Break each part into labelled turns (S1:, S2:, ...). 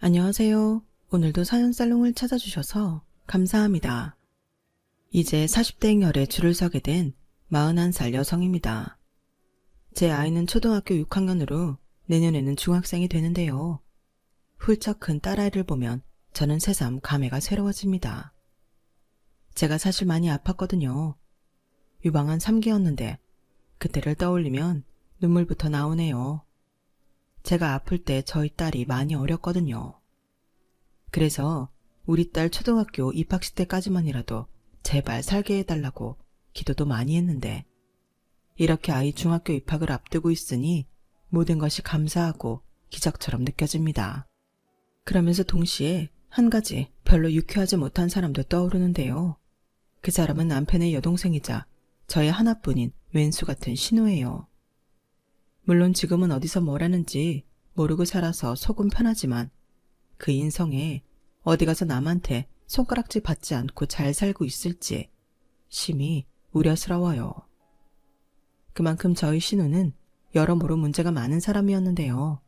S1: 안녕하세요. 오늘도 사연살롱을 찾아주셔서 감사합니다. 이제 40대 열에 줄을 서게 된 41살 여성입니다. 제 아이는 초등학교 6학년으로 내년에는 중학생이 되는데요. 훌쩍 큰 딸아이를 보면 저는 새삼 감회가 새로워집니다. 제가 사실 많이 아팠거든요. 유방암 3기였는데 그때를 떠올리면 눈물부터 나오네요. 제가 아플 때 저희 딸이 많이 어렸거든요. 그래서 우리 딸 초등학교 입학식 때까지만이라도 제발 살게 해달라고 기도도 많이 했는데 이렇게 아이 중학교 입학을 앞두고 있으니 모든 것이 감사하고 기적처럼 느껴집니다. 그러면서 동시에 한 가지 별로 유쾌하지 못한 사람도 떠오르는데요. 그 사람은 남편의 여동생이자 저의 하나뿐인 왼수 같은 신우예요. 물론 지금은 어디서 뭘 하는지 모르고 살아서 속은 편하지만 그 인성에 어디 가서 남한테 손가락질 받지 않고 잘 살고 있을지 심히 우려스러워요. 그만큼 저희 신우는 여러모로 문제가 많은 사람이었는데요.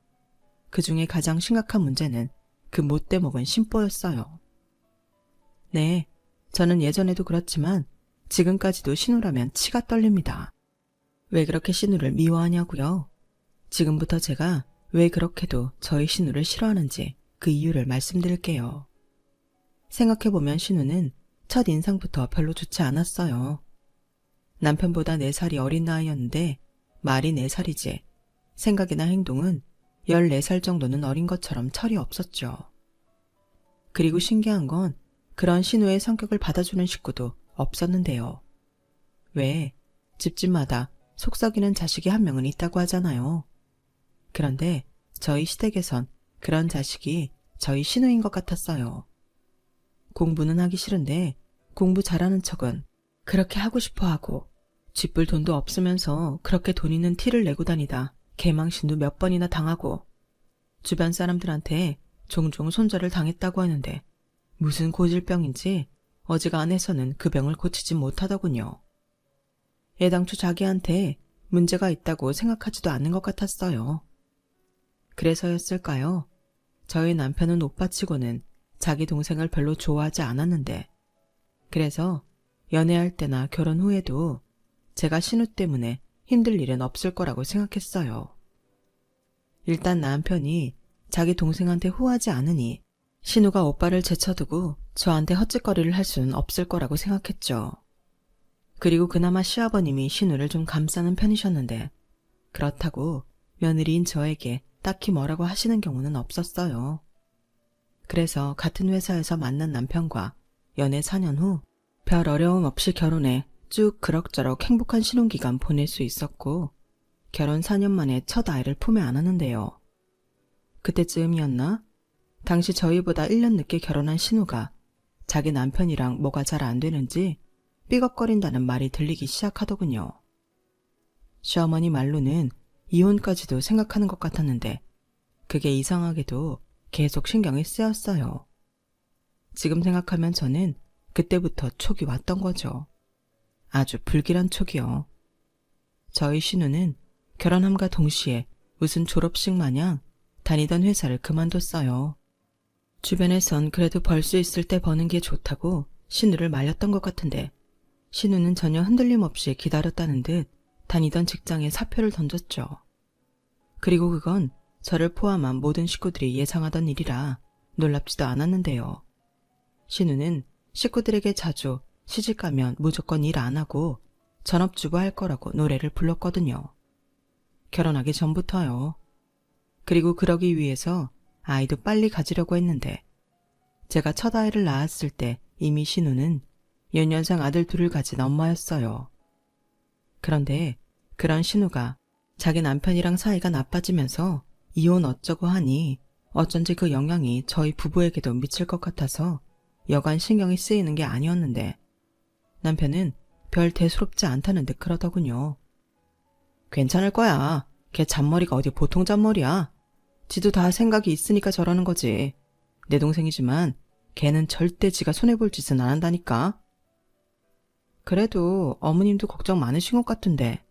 S1: 그 중에 가장 심각한 문제는 그 못돼 먹은 심보였어요. 네, 저는 예전에도 그렇지만 지금까지도 신우라면 치가 떨립니다. 왜 그렇게 신우를 미워하냐고요? 지금부터 제가 왜 그렇게도 저희 신우를 싫어하는지 그 이유를 말씀드릴게요. 생각해보면 신우는 첫 인상부터 별로 좋지 않았어요. 남편보다 4살이 어린 나이였는데 말이 4살이지 생각이나 행동은 14살 정도는 어린 것처럼 철이 없었죠. 그리고 신기한 건 그런 신우의 성격을 받아주는 식구도 없었는데요. 왜 집집마다 속썩이는 자식이 한 명은 있다고 하잖아요. 그런데 저희 시댁에선 그런 자식이 저희 신우인 것 같았어요. 공부는 하기 싫은데 공부 잘하는 척은 그렇게 하고 싶어 하고 쥐뿔 돈도 없으면서 그렇게 돈 있는 티를 내고 다니다 개망신도 몇 번이나 당하고 주변 사람들한테 종종 손절을 당했다고 하는데 무슨 고질병인지 어지간해서는 그 병을 고치지 못하더군요. 애당초 자기한테 문제가 있다고 생각하지도 않는 것 같았어요. 그래서였을까요? 저희 남편은 오빠치고는 자기 동생을 별로 좋아하지 않았는데 그래서 연애할 때나 결혼 후에도 제가 신우 때문에 힘들 일은 없을 거라고 생각했어요. 일단 남편이 자기 동생한테 호하지 않으니 신우가 오빠를 제쳐두고 저한테 헛짓거리를 할 수는 없을 거라고 생각했죠. 그리고 그나마 시아버님이 신우를 좀 감싸는 편이셨는데 그렇다고 며느리인 저에게 딱히 뭐라고 하시는 경우는 없었어요. 그래서 같은 회사에서 만난 남편과 연애 4년 후 별 어려움 없이 결혼해 쭉 그럭저럭 행복한 신혼기간 보낼 수 있었고 결혼 4년 만에 첫 아이를 품에 안았는데요. 그때쯤이었나? 당시 저희보다 1년 늦게 결혼한 신우가 자기 남편이랑 뭐가 잘 안 되는지 삐걱거린다는 말이 들리기 시작하더군요. 시어머니 말로는 이혼까지도 생각하는 것 같았는데 그게 이상하게도 계속 신경이 쓰였어요. 지금 생각하면 저는 그때부터 촉이 왔던 거죠. 아주 불길한 촉이요. 저희 신우는 결혼함과 동시에 무슨 졸업식 마냥 다니던 회사를 그만뒀어요. 주변에선 그래도 벌 수 있을 때 버는 게 좋다고 신우를 말렸던 것 같은데 신우는 전혀 흔들림 없이 기다렸다는 듯 다니던 직장에 사표를 던졌죠. 그리고 그건 저를 포함한 모든 식구들이 예상하던 일이라 놀랍지도 않았는데요. 신우는 식구들에게 자주 시집가면 무조건 일 안 하고 전업주부 할 거라고 노래를 불렀거든요. 결혼하기 전부터요. 그리고 그러기 위해서 아이도 빨리 가지려고 했는데 제가 첫 아이를 낳았을 때 이미 신우는 연년생 아들 둘을 가진 엄마였어요. 그런데 그런 신우가 자기 남편이랑 사이가 나빠지면서 이혼 어쩌고 하니 어쩐지 그 영향이 저희 부부에게도 미칠 것 같아서 여간 신경이 쓰이는 게 아니었는데 남편은 별 대수롭지 않다는 듯 그러더군요. 괜찮을 거야. 걔 잔머리가 어디 보통 잔머리야. 지도 다 생각이 있으니까 저러는 거지. 내 동생이지만 걔는 절대 지가 손해볼 짓은 안 한다니까. 그래도 어머님도 걱정 많으신 것 같은데.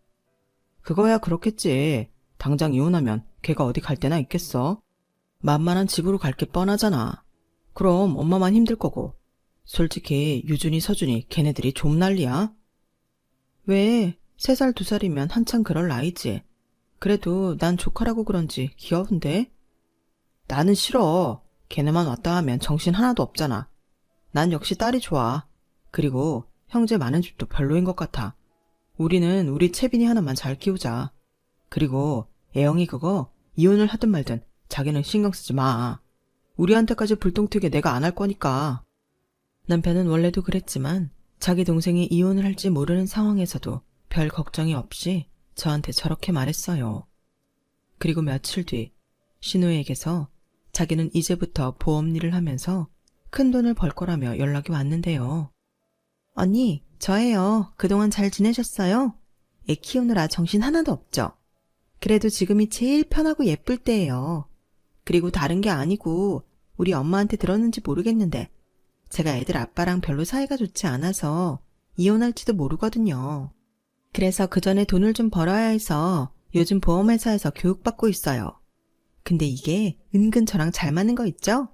S1: 그거야 그렇겠지. 당장 이혼하면 걔가 어디 갈 데나 있겠어? 만만한 집으로 갈 게 뻔하잖아. 그럼 엄마만 힘들 거고. 솔직히 유준이, 서준이 걔네들이 좀 난리야. 왜? 3살, 2살이면 한참 그럴 나이지. 그래도 난 조카라고 그런지 귀여운데? 나는 싫어. 걔네만 왔다 하면 정신 하나도 없잖아. 난 역시 딸이 좋아. 그리고 형제 많은 집도 별로인 것 같아. 우리는 우리 채빈이 하나만 잘 키우자. 그리고 애영이 그거 이혼을 하든 말든 자기는 신경 쓰지 마. 우리한테까지 불똥 튀게 내가 안 할 거니까. 남편은 원래도 그랬지만 자기 동생이 이혼을 할지 모르는 상황에서도 별 걱정이 없이 저한테 저렇게 말했어요. 그리고 며칠 뒤 신우에게서 자기는 이제부터 보험 일을 하면서 큰 돈을 벌 거라며 연락이 왔는데요. 언니, 저예요. 그동안 잘 지내셨어요? 애 키우느라 정신 하나도 없죠? 그래도 지금이 제일 편하고 예쁠 때예요. 그리고 다른 게 아니고 우리 엄마한테 들었는지 모르겠는데 제가 애들 아빠랑 별로 사이가 좋지 않아서 이혼할지도 모르거든요. 그래서 그 전에 돈을 좀 벌어야 해서 요즘 보험회사에서 교육받고 있어요. 근데 이게 은근 저랑 잘 맞는 거 있죠?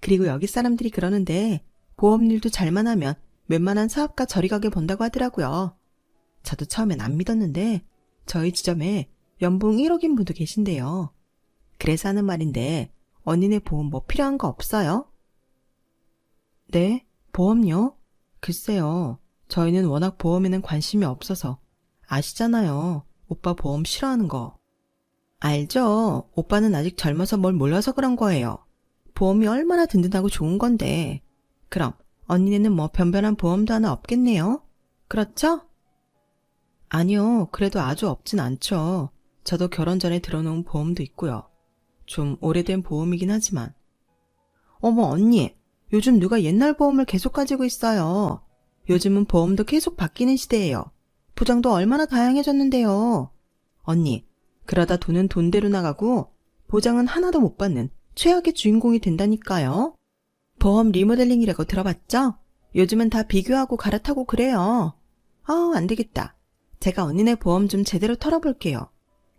S1: 그리고 여기 사람들이 그러는데 보험일도 잘만 하면 웬만한 사업가 저리 가게 본다고 하더라고요. 저도 처음엔 안 믿었는데 저희 지점에 연봉 1억인 분도 계신데요. 그래서 하는 말인데 언니네 보험 뭐 필요한 거 없어요? 네? 보험요? 글쎄요. 저희는 워낙 보험에는 관심이 없어서 아시잖아요. 오빠 보험 싫어하는 거. 알죠. 오빠는 아직 젊어서 뭘 몰라서 그런 거예요. 보험이 얼마나 든든하고 좋은 건데. 그럼 언니네는 뭐 변변한 보험도 하나 없겠네요? 그렇죠? 아니요. 그래도 아주 없진 않죠. 저도 결혼 전에 들어놓은 보험도 있고요. 좀 오래된 보험이긴 하지만. 어머 언니, 요즘 누가 옛날 보험을 계속 가지고 있어요. 요즘은 보험도 계속 바뀌는 시대예요. 보장도 얼마나 다양해졌는데요. 언니, 그러다 돈은 돈대로 나가고 보장은 하나도 못 받는 최악의 주인공이 된다니까요. 보험 리모델링이라고 들어봤죠? 요즘은 다 비교하고 갈아타고 그래요. 안 되겠다. 제가 언니네 보험 좀 제대로 털어볼게요.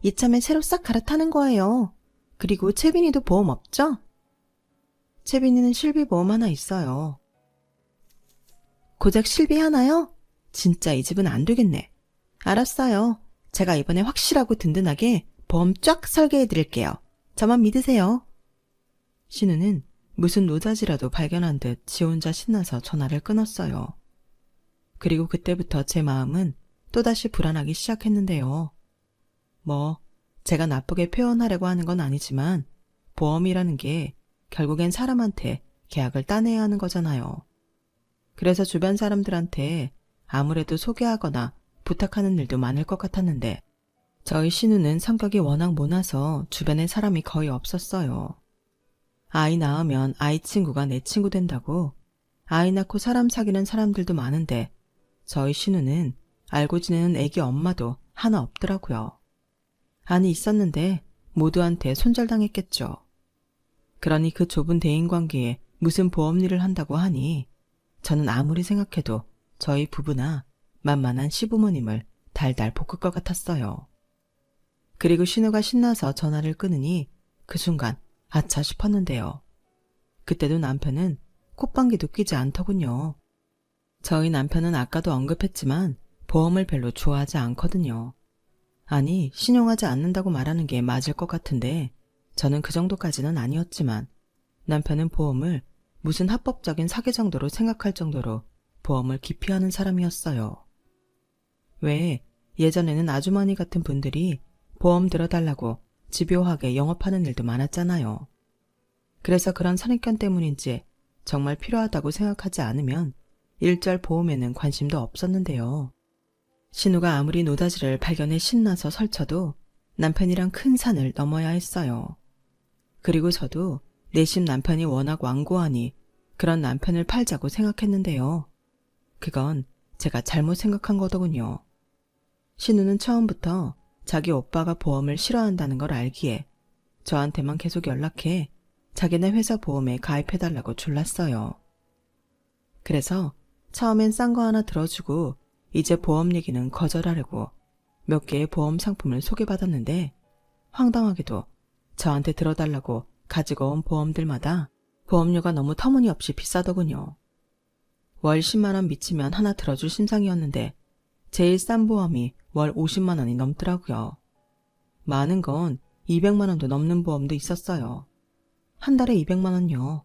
S1: 이참에 새로 싹 갈아타는 거예요. 그리고 채빈이도 보험 없죠? 채빈이는 실비보험 하나 있어요. 고작 실비 하나요? 진짜 이 집은 안 되겠네. 알았어요. 제가 이번에 확실하고 든든하게 보험 쫙 설계해드릴게요. 저만 믿으세요. 신우는 무슨 노자지라도 발견한 듯 지 혼자 신나서 전화를 끊었어요. 그리고 그때부터 제 마음은 또다시 불안하기 시작했는데요. 제가 나쁘게 표현하려고 하는 건 아니지만 보험이라는 게 결국엔 사람한테 계약을 따내야 하는 거잖아요. 그래서 주변 사람들한테 아무래도 소개하거나 부탁하는 일도 많을 것 같았는데 저희 신우는 성격이 워낙 모나서 주변에 사람이 거의 없었어요. 아이 낳으면 아이 친구가 내 친구 된다고 아이 낳고 사람 사귀는 사람들도 많은데 저희 신우는 알고 지내는 애기 엄마도 하나 없더라고요. 아니 있었는데 모두한테 손절당했겠죠. 그러니 그 좁은 대인관계에 무슨 보험 일을 한다고 하니 저는 아무리 생각해도 저희 부부나 만만한 시부모님을 달달 볶을 것 같았어요. 그리고 신우가 신나서 전화를 끊으니 그 순간 아차 싶었는데요. 그때도 남편은 콧방귀도 뀌지 않더군요. 저희 남편은 아까도 언급했지만 보험을 별로 좋아하지 않거든요. 아니, 신용하지 않는다고 말하는 게 맞을 것 같은데 저는 그 정도까지는 아니었지만 남편은 보험을 무슨 합법적인 사기 정도로 생각할 정도로 보험을 기피하는 사람이었어요. 왜 예전에는 아주머니 같은 분들이 보험 들어달라고 집요하게 영업하는 일도 많았잖아요. 그래서 그런 선입견 때문인지 정말 필요하다고 생각하지 않으면 일절 보험에는 관심도 없었는데요. 신우가 아무리 노다지를 발견해 신나서 설쳐도 남편이랑 큰 산을 넘어야 했어요. 그리고 저도 내심 남편이 워낙 완고하니 그런 남편을 팔자고 생각했는데요. 그건 제가 잘못 생각한 거더군요. 신우는 처음부터 자기 오빠가 보험을 싫어한다는 걸 알기에 저한테만 계속 연락해 자기네 회사 보험에 가입해달라고 졸랐어요. 그래서 처음엔 싼 거 하나 들어주고 이제 보험 얘기는 거절하려고 몇 개의 보험 상품을 소개받았는데 황당하게도 저한테 들어달라고 가지고 온 보험들마다 보험료가 너무 터무니없이 비싸더군요. 월 10만 원 미치면 하나 들어줄 심상이었는데 제일 싼 보험이 월 50만 원이 넘더라고요. 많은 건 200만 원도 넘는 보험도 있었어요. 한 달에 200만 원요.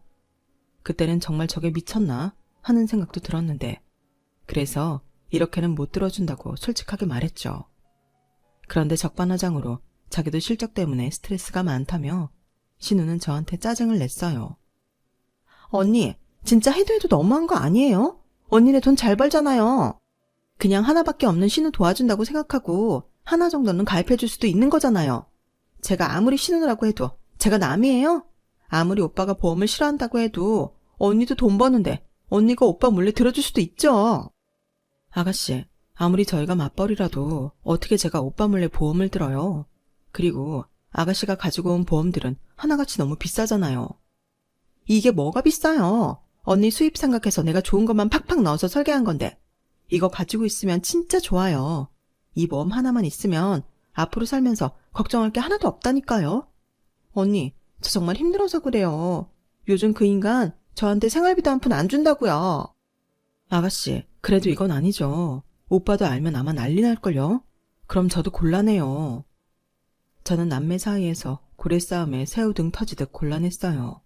S1: 그때는 정말 저게 미쳤나 하는 생각도 들었는데 그래서 이렇게는 못 들어준다고 솔직하게 말했죠. 그런데 적반하장으로 자기도 실적 때문에 스트레스가 많다며 신우는 저한테 짜증을 냈어요. 언니, 진짜 해도 해도 너무한 거 아니에요? 언니네 돈 잘 벌잖아요. 그냥 하나밖에 없는 신우 도와준다고 생각하고 하나 정도는 가입해 줄 수도 있는 거잖아요. 제가 아무리 신우라고 해도 제가 남이에요? 아무리 오빠가 보험을 싫어한다고 해도 언니도 돈 버는데 언니가 오빠 몰래 들어줄 수도 있죠. 아가씨, 아무리 저희가 맞벌이라도 어떻게 제가 오빠 몰래 보험을 들어요. 그리고 아가씨가 가지고 온 보험들은 하나같이 너무 비싸잖아요. 이게 뭐가 비싸요? 언니 수입 생각해서 내가 좋은 것만 팍팍 넣어서 설계한 건데 이거 가지고 있으면 진짜 좋아요. 이 보험 하나만 있으면 앞으로 살면서 걱정할 게 하나도 없다니까요. 언니, 저 정말 힘들어서 그래요. 요즘 그 인간 저한테 생활비도 한 푼 안 준다고요. 아가씨, 그래도 이건 아니죠. 오빠도 알면 아마 난리 날걸요. 그럼 저도 곤란해요. 저는 남매 사이에서 고래 싸움에 새우등 터지듯 곤란했어요.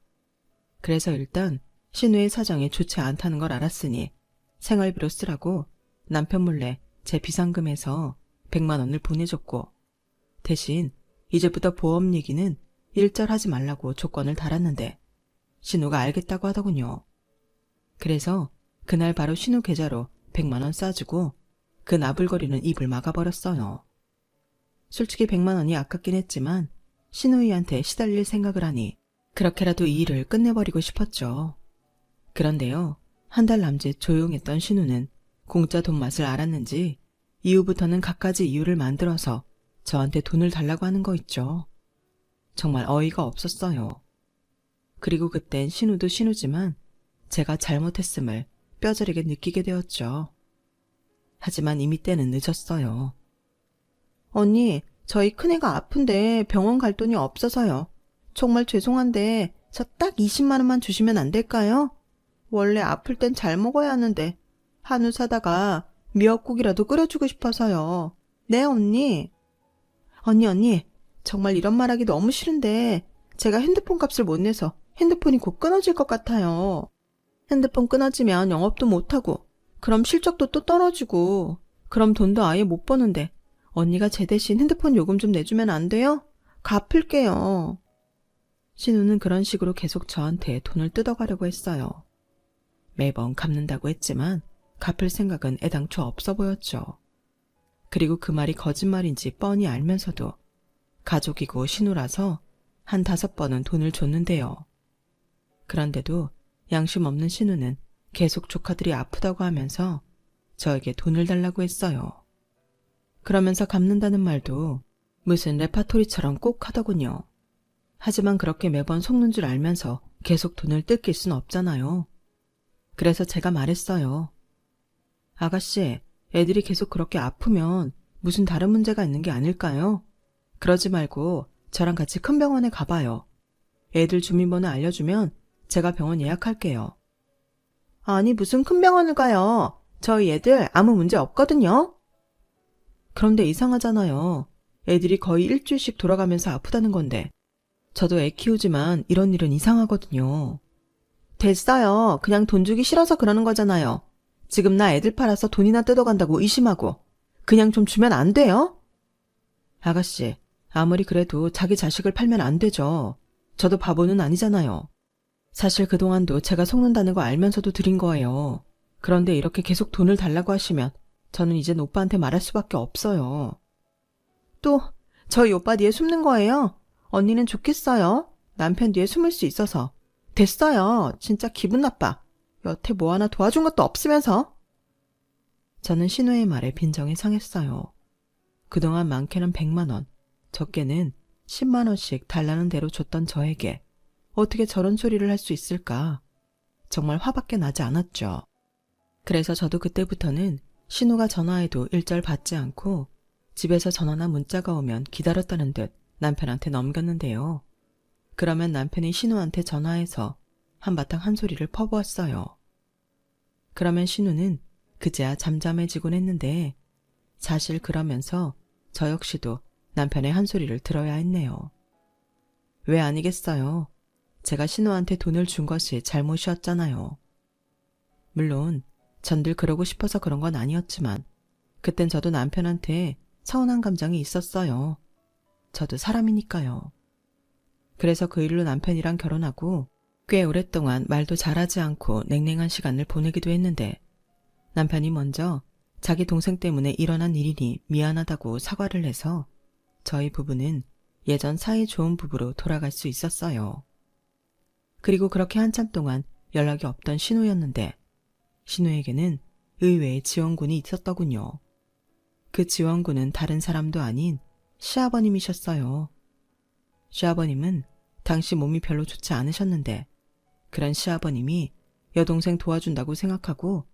S1: 그래서 일단 신우의 사정이 좋지 않다는 걸 알았으니 생활비로 쓰라고 남편 몰래 제 비상금에서 100만 원을 보내줬고 대신 이제부터 보험 얘기는 일절하지 말라고 조건을 달았는데 신우가 알겠다고 하더군요. 그래서 그날 바로 신우 계좌로 100만 원 쏴주고 그 나불거리는 입을 막아버렸어요. 솔직히 100만 원이 아깝긴 했지만 신우이한테 시달릴 생각을 하니 그렇게라도 이 일을 끝내버리고 싶었죠. 그런데요, 한 달 남짓 조용했던 신우는 공짜 돈 맛을 알았는지 이후부터는 갖가지 이유를 만들어서 저한테 돈을 달라고 하는 거 있죠. 정말 어이가 없었어요. 그리고 그땐 신우도 신우지만 제가 잘못했음을 뼈저리게 느끼게 되었죠. 하지만 이미 때는 늦었어요. 언니, 저희 큰애가 아픈데 병원 갈 돈이 없어서요. 정말 죄송한데 저 딱 20만 원만 주시면 안 될까요? 원래 아플 땐 잘 먹어야 하는데 한우 사다가 미역국이라도 끓여주고 싶어서요. 네, 언니. 언니, 정말 이런 말하기 너무 싫은데 제가 핸드폰 값을 못 내서 핸드폰이 곧 끊어질 것 같아요. 핸드폰 끊어지면 영업도 못하고 그럼 실적도 또 떨어지고 그럼 돈도 아예 못 버는데 언니가 제 대신 핸드폰 요금 좀 내주면 안 돼요? 갚을게요. 신우는 그런 식으로 계속 저한테 돈을 뜯어가려고 했어요. 매번 갚는다고 했지만 갚을 생각은 애당초 없어 보였죠. 그리고 그 말이 거짓말인지 뻔히 알면서도 가족이고 신우라서 한 5번은 돈을 줬는데요. 그런데도 양심 없는 신우는 계속 조카들이 아프다고 하면서 저에게 돈을 달라고 했어요. 그러면서 갚는다는 말도 무슨 레파토리처럼 꼭 하더군요. 하지만 그렇게 매번 속는 줄 알면서 계속 돈을 뜯길 순 없잖아요. 그래서 제가 말했어요. 아가씨, 애들이 계속 그렇게 아프면 무슨 다른 문제가 있는 게 아닐까요? 그러지 말고 저랑 같이 큰 병원에 가봐요. 애들 주민번호 알려주면 제가 병원 예약할게요. 아니, 무슨 큰 병원을 가요. 저희 애들 아무 문제 없거든요. 그런데 이상하잖아요. 애들이 거의 일주일씩 돌아가면서 아프다는 건데 저도 애 키우지만 이런 일은 이상하거든요. 됐어요. 그냥 돈 주기 싫어서 그러는 거잖아요. 지금 나 애들 팔아서 돈이나 뜯어간다고 의심하고 그냥 좀 주면 안 돼요? 아가씨, 아무리 그래도 자기 자식을 팔면 안 되죠. 저도 바보는 아니잖아요. 사실 그동안도 제가 속는다는 거 알면서도 드린 거예요. 그런데 이렇게 계속 돈을 달라고 하시면 저는 이젠 오빠한테 말할 수밖에 없어요. 또 저희 오빠 뒤에 숨는 거예요? 언니는 좋겠어요. 남편 뒤에 숨을 수 있어서. 됐어요. 진짜 기분 나빠. 여태 뭐 하나 도와준 것도 없으면서. 저는 신우의 말에 빈정이 상했어요. 그동안 많게는 100만 원, 적게는 10만 원씩 달라는 대로 줬던 저에게 어떻게 저런 소리를 할 수 있을까? 정말 화밖에 나지 않았죠. 그래서 저도 그때부터는 신우가 전화해도 일절 받지 않고 집에서 전화나 문자가 오면 기다렸다는 듯 남편한테 넘겼는데요. 그러면 남편이 신우한테 전화해서 한바탕 한 소리를 퍼부었어요. 그러면 신우는 그제야 잠잠해지곤 했는데 사실 그러면서 저 역시도 남편의 한 소리를 들어야 했네요. 왜 아니겠어요. 제가 신우한테 돈을 준 것이 잘못이었잖아요. 물론 전 늘 그러고 싶어서 그런 건 아니었지만 그땐 저도 남편한테 서운한 감정이 있었어요. 저도 사람이니까요. 그래서 그 일로 남편이랑 결혼하고 꽤 오랫동안 말도 잘하지 않고 냉랭한 시간을 보내기도 했는데 남편이 먼저 자기 동생 때문에 일어난 일이니 미안하다고 사과를 해서 저희 부부는 예전 사이 좋은 부부로 돌아갈 수 있었어요. 그리고 그렇게 한참 동안 연락이 없던 신우였는데 신우에게는 의외의 지원군이 있었더군요. 그 지원군은 다른 사람도 아닌 시아버님이셨어요. 시아버님은 당시 몸이 별로 좋지 않으셨는데 그런 시아버님이 여동생 도와준다고 생각하고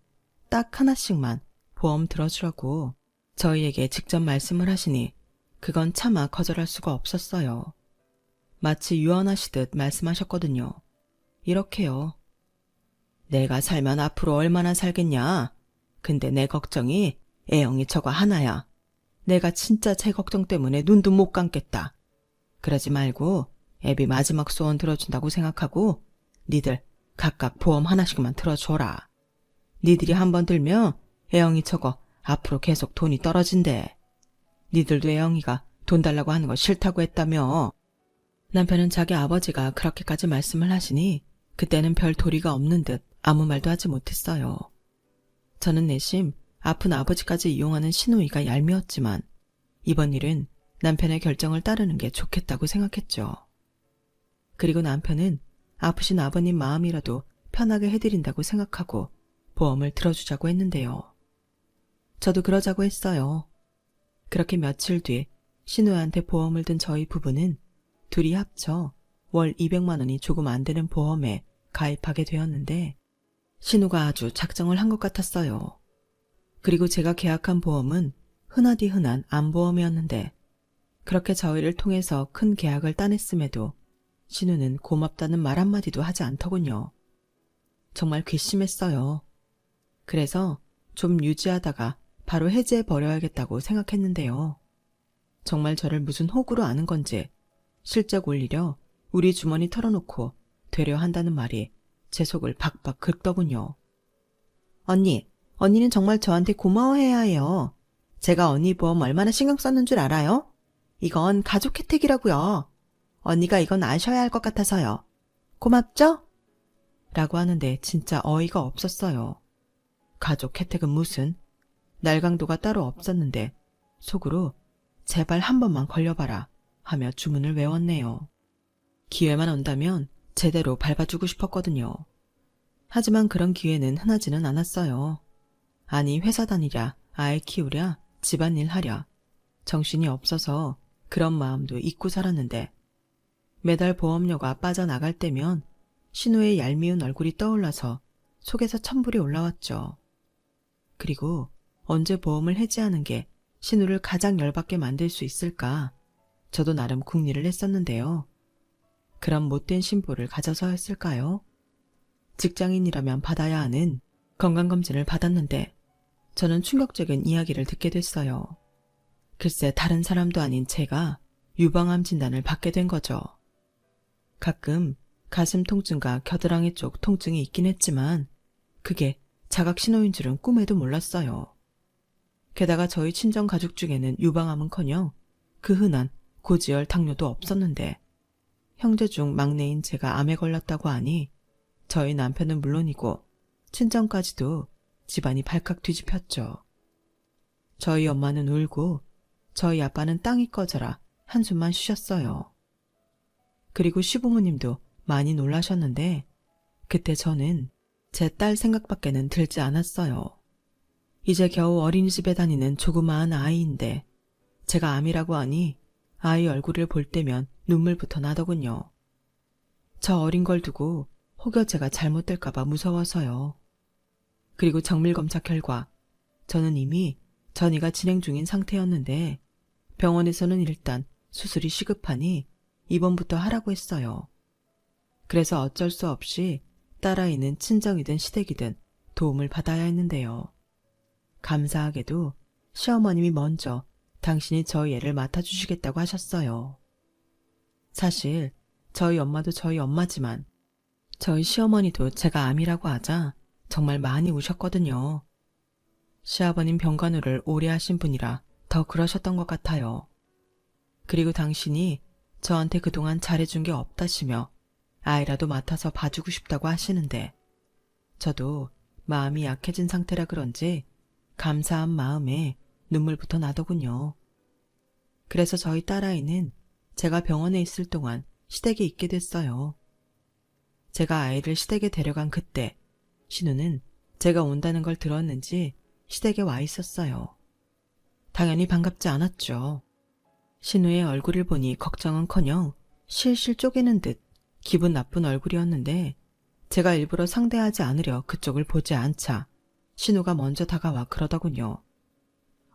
S1: 딱 하나씩만 보험 들어주라고 저희에게 직접 말씀을 하시니 그건 차마 거절할 수가 없었어요. 마치 유언하시듯 말씀하셨거든요. 이렇게요. 내가 살면 앞으로 얼마나 살겠냐. 근데 내 걱정이 애영이 저거 하나야. 내가 진짜 제 걱정 때문에 눈도 못 감겠다. 그러지 말고 애비 마지막 소원 들어준다고 생각하고 니들 각각 보험 하나씩만 들어줘라. 니들이 한번 들면 애영이 저거 앞으로 계속 돈이 떨어진대. 니들도 애영이가 돈 달라고 하는 거 싫다고 했다며. 남편은 자기 아버지가 그렇게까지 말씀을 하시니 그때는 별 도리가 없는 듯 아무 말도 하지 못했어요. 저는 내심 아픈 아버지까지 이용하는 신우이가 얄미웠지만 이번 일은 남편의 결정을 따르는 게 좋겠다고 생각했죠. 그리고 남편은 아프신 아버님 마음이라도 편하게 해드린다고 생각하고 보험을 들어주자고 했는데요. 저도 그러자고 했어요. 그렇게 며칠 뒤 신우한테 보험을 든 저희 부부는 둘이 합쳐 월 200만 원이 조금 안 되는 보험에 가입하게 되었는데 신우가 아주 작정을 한 것 같았어요. 그리고 제가 계약한 보험은 흔하디 흔한 암보험이었는데 그렇게 저희를 통해서 큰 계약을 따냈음에도 신우는 고맙다는 말 한마디도 하지 않더군요. 정말 괘씸했어요. 그래서 좀 유지하다가 바로 해지해버려야겠다고 생각했는데요. 정말 저를 무슨 호구로 아는 건지 실적 올리려 우리 주머니 털어놓고 되려 한다는 말이 제 속을 박박 긁더군요. 언니는 정말 저한테 고마워해야 해요. 제가 언니 보험 얼마나 신경 썼는 줄 알아요? 이건 가족 혜택이라고요. 언니가 이건 아셔야 할 것 같아서요. 고맙죠? 라고 하는데 진짜 어이가 없었어요. 가족 혜택은 무슨? 날강도가 따로 없었는데 속으로 제발 한 번만 걸려봐라 하며 주문을 외웠네요. 기회만 온다면 제대로 밟아주고 싶었거든요. 하지만 그런 기회는 흔하지는 않았어요. 아니 회사 다니랴, 아이 키우랴, 집안일 하랴. 정신이 없어서 그런 마음도 잊고 살았는데 매달 보험료가 빠져나갈 때면 신우의 얄미운 얼굴이 떠올라서 속에서 천불이 올라왔죠. 그리고 언제 보험을 해지하는 게 신우를 가장 열받게 만들 수 있을까? 저도 나름 궁리를 했었는데요. 그런 못된 심보를 가져서였을까요? 직장인이라면 받아야 하는 건강검진을 받았는데 저는 충격적인 이야기를 듣게 됐어요. 글쎄 다른 사람도 아닌 제가 유방암 진단을 받게 된 거죠. 가끔 가슴 통증과 겨드랑이 쪽 통증이 있긴 했지만 그게 자각신호인 줄은 꿈에도 몰랐어요. 게다가 저희 친정 가족 중에는 유방암은커녕 그 흔한 고지혈 당뇨도 없었는데 형제 중 막내인 제가 암에 걸렸다고 하니 저희 남편은 물론이고 친정까지도 집안이 발칵 뒤집혔죠. 저희 엄마는 울고 저희 아빠는 땅이 꺼져라 한숨만 쉬셨어요. 그리고 시부모님도 많이 놀라셨는데 그때 저는 제 딸 생각밖에는 들지 않았어요. 이제 겨우 어린이집에 다니는 조그마한 아이인데 제가 암이라고 하니 아이 얼굴을 볼 때면 눈물부터 나더군요. 저 어린 걸 두고 혹여 제가 잘못될까봐 무서워서요. 그리고 정밀검사 결과 저는 이미 전이가 진행 중인 상태였는데 병원에서는 일단 수술이 시급하니 입원부터 하라고 했어요. 그래서 어쩔 수 없이 딸아이는 친정이든 시댁이든 도움을 받아야 했는데요. 감사하게도 시어머님이 먼저 당신이 저희 애를 맡아주시겠다고 하셨어요. 사실 저희 엄마도 저희 엄마지만 저희 시어머니도 제가 암이라고 하자 정말 많이 우셨거든요. 시아버님 병간호를 오래 하신 분이라 더 그러셨던 것 같아요. 그리고 당신이 저한테 그동안 잘해준 게 없다시며 아이라도 맡아서 봐주고 싶다고 하시는데 저도 마음이 약해진 상태라 그런지 감사한 마음에 눈물부터 나더군요. 그래서 저희 딸아이는 제가 병원에 있을 동안 시댁에 있게 됐어요. 제가 아이를 시댁에 데려간 그때 신우는 제가 온다는 걸 들었는지 시댁에 와 있었어요. 당연히 반갑지 않았죠. 신우의 얼굴을 보니 걱정은커녕 실실 쪼개는 듯 기분 나쁜 얼굴이었는데 제가 일부러 상대하지 않으려 그쪽을 보지 않자 신우가 먼저 다가와 그러더군요.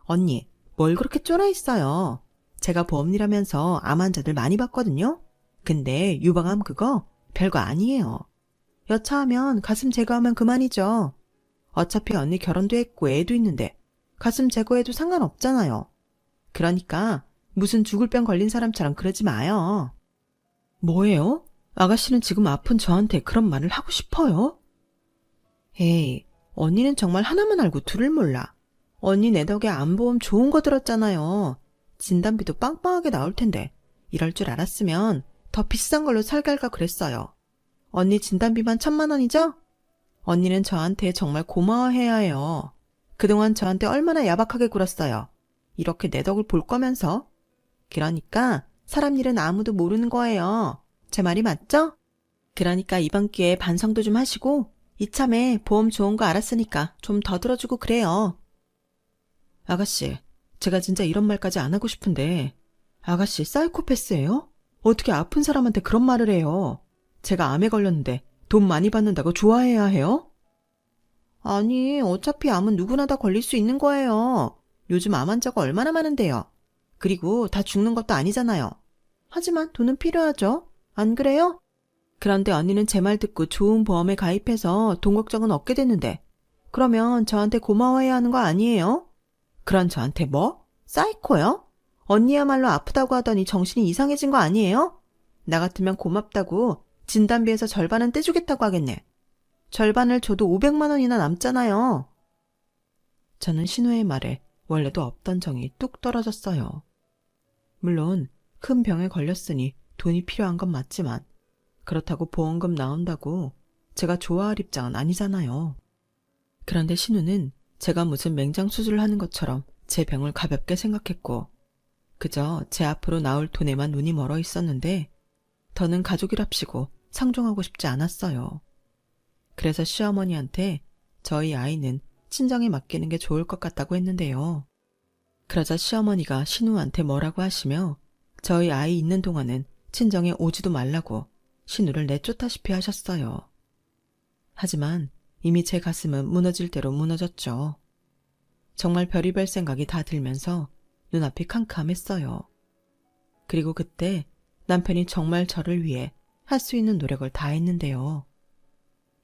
S1: 언니, 뭘 그렇게 쫄아 있어요? 제가 보험이라면서 암 환자들 많이 봤거든요? 근데 유방암 그거 별거 아니에요. 여차하면 가슴 제거하면 그만이죠. 어차피 언니 결혼도 했고 애도 있는데 가슴 제거해도 상관없잖아요. 그러니까 무슨 죽을 병 걸린 사람처럼 그러지 마요. 뭐예요? 아가씨는 지금 아픈 저한테 그런 말을 하고 싶어요? 에이, 언니는 정말 하나만 알고 둘을 몰라. 언니 내 덕에 암보험 좋은 거 들었잖아요. 진단비도 빵빵하게 나올 텐데 이럴 줄 알았으면 더 비싼 걸로 살갈까 그랬어요. 언니 진단비만 1,000만 원이죠? 언니는 저한테 정말 고마워해야 해요. 그동안 저한테 얼마나 야박하게 굴었어요. 이렇게 내 덕을 볼 거면서. 그러니까 사람 일은 아무도 모르는 거예요. 제 말이 맞죠? 그러니까 이번 기회에 반성도 좀 하시고 이참에 보험 좋은 거 알았으니까 좀 더 들어주고 그래요. 아가씨, 제가 진짜 이런 말까지 안 하고 싶은데 아가씨 사이코패스예요? 어떻게 아픈 사람한테 그런 말을 해요? 제가 암에 걸렸는데 돈 많이 받는다고 좋아해야 해요? 아니, 어차피 암은 누구나 다 걸릴 수 있는 거예요. 요즘 암 환자가 얼마나 많은데요. 그리고 다 죽는 것도 아니잖아요. 하지만 돈은 필요하죠. 안 그래요? 그런데 언니는 제 말 듣고 좋은 보험에 가입해서 돈 걱정은 없게 됐는데 그러면 저한테 고마워해야 하는 거 아니에요? 그런 저한테 뭐? 사이코요? 언니야말로 아프다고 하더니 정신이 이상해진 거 아니에요? 나 같으면 고맙다고 진단비에서 절반은 떼주겠다고 하겠네. 절반을 줘도 500만 원이나 남잖아요. 저는 신우의 말에 원래도 없던 정이 뚝 떨어졌어요. 물론 큰 병에 걸렸으니 돈이 필요한 건 맞지만 그렇다고 보험금 나온다고 제가 좋아할 입장은 아니잖아요. 그런데 신우는 제가 무슨 맹장 수술을 하는 것처럼 제 병을 가볍게 생각했고 그저 제 앞으로 나올 돈에만 눈이 멀어 있었는데 더는 가족이랍시고 상종하고 싶지 않았어요. 그래서 시어머니한테 저희 아이는 친정에 맡기는 게 좋을 것 같다고 했는데요. 그러자 시어머니가 신우한테 뭐라고 하시며 저희 아이 있는 동안은 친정에 오지도 말라고 신우를 내쫓다시피 하셨어요. 하지만 이미 제 가슴은 무너질 대로 무너졌죠. 정말 별의별 생각이 다 들면서 눈앞이 캄캄했어요. 그리고 그때 남편이 정말 저를 위해 할 수 있는 노력을 다 했는데요.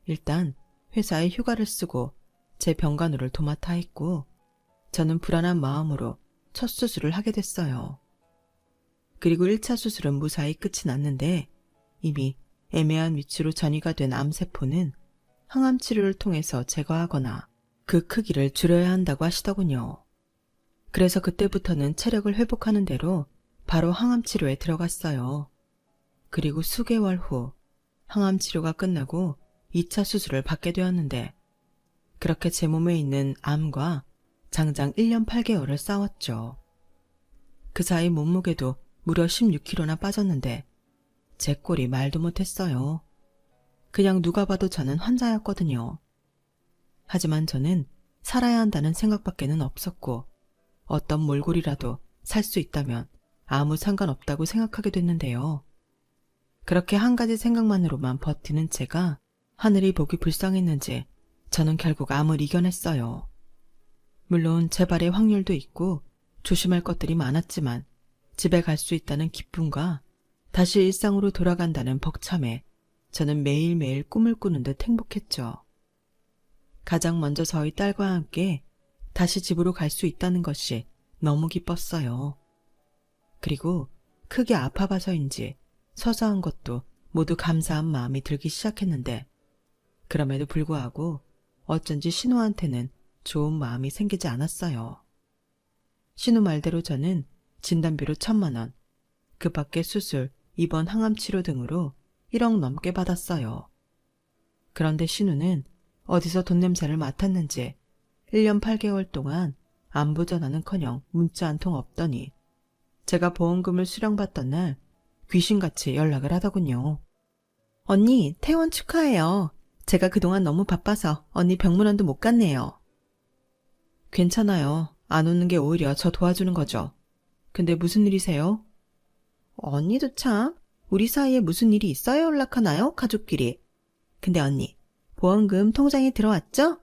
S1: 일단 회사에 휴가를 쓰고 제 병간호를 도맡아 했고 저는 불안한 마음으로 첫 수술을 하게 됐어요. 그리고 1차 수술은 무사히 끝이 났는데 이미 애매한 위치로 전이가 된 암세포는 항암 치료를 통해서 제거하거나 그 크기를 줄여야 한다고 하시더군요. 그래서 그때부터는 체력을 회복하는 대로 바로 항암 치료에 들어갔어요. 그리고 수개월 후 항암 치료가 끝나고 2차 수술을 받게 되었는데 그렇게 제 몸에 있는 암과 장장 1년 8개월을 싸웠죠. 그 사이 몸무게도 무려 16kg나 빠졌는데 제 꼴이 말도 못했어요. 그냥 누가 봐도 저는 환자였거든요. 하지만 저는 살아야 한다는 생각밖에는 없었고 어떤 몰골이라도 살 수 있다면 아무 상관없다고 생각하게 됐는데요. 그렇게 한 가지 생각만으로만 버티는 제가 하늘이 보기 불쌍했는지 저는 결국 암을 이겨냈어요. 물론 재발의 확률도 있고 조심할 것들이 많았지만 집에 갈 수 있다는 기쁨과 다시 일상으로 돌아간다는 벅참에 저는 매일매일 꿈을 꾸는 듯 행복했죠. 가장 먼저 저희 딸과 함께 다시 집으로 갈 수 있다는 것이 너무 기뻤어요. 그리고 크게 아파봐서인지 서서한 것도 모두 감사한 마음이 들기 시작했는데, 그럼에도 불구하고 어쩐지 신우한테는 좋은 마음이 생기지 않았어요. 신우 말대로 저는 진단비로 1,000만 원, 그 밖에 수술, 입원, 항암치료 등으로 1억 넘게 받았어요. 그런데 신우는 어디서 돈 냄새를 맡았는지 1년 8개월 동안 안부 전화는커녕 문자 한 통 없더니 제가 보험금을 수령받던 날 귀신같이 연락을 하더군요. 언니, 퇴원 축하해요. 제가 그동안 너무 바빠서 언니 병문안도 못 갔네요. 괜찮아요. 안 오는 게 오히려 저 도와주는 거죠. 근데 무슨 일이세요? 언니도 참, 우리 사이에 무슨 일이 있어야 연락하나요? 가족끼리. 근데 언니, 보험금 통장에 들어왔죠?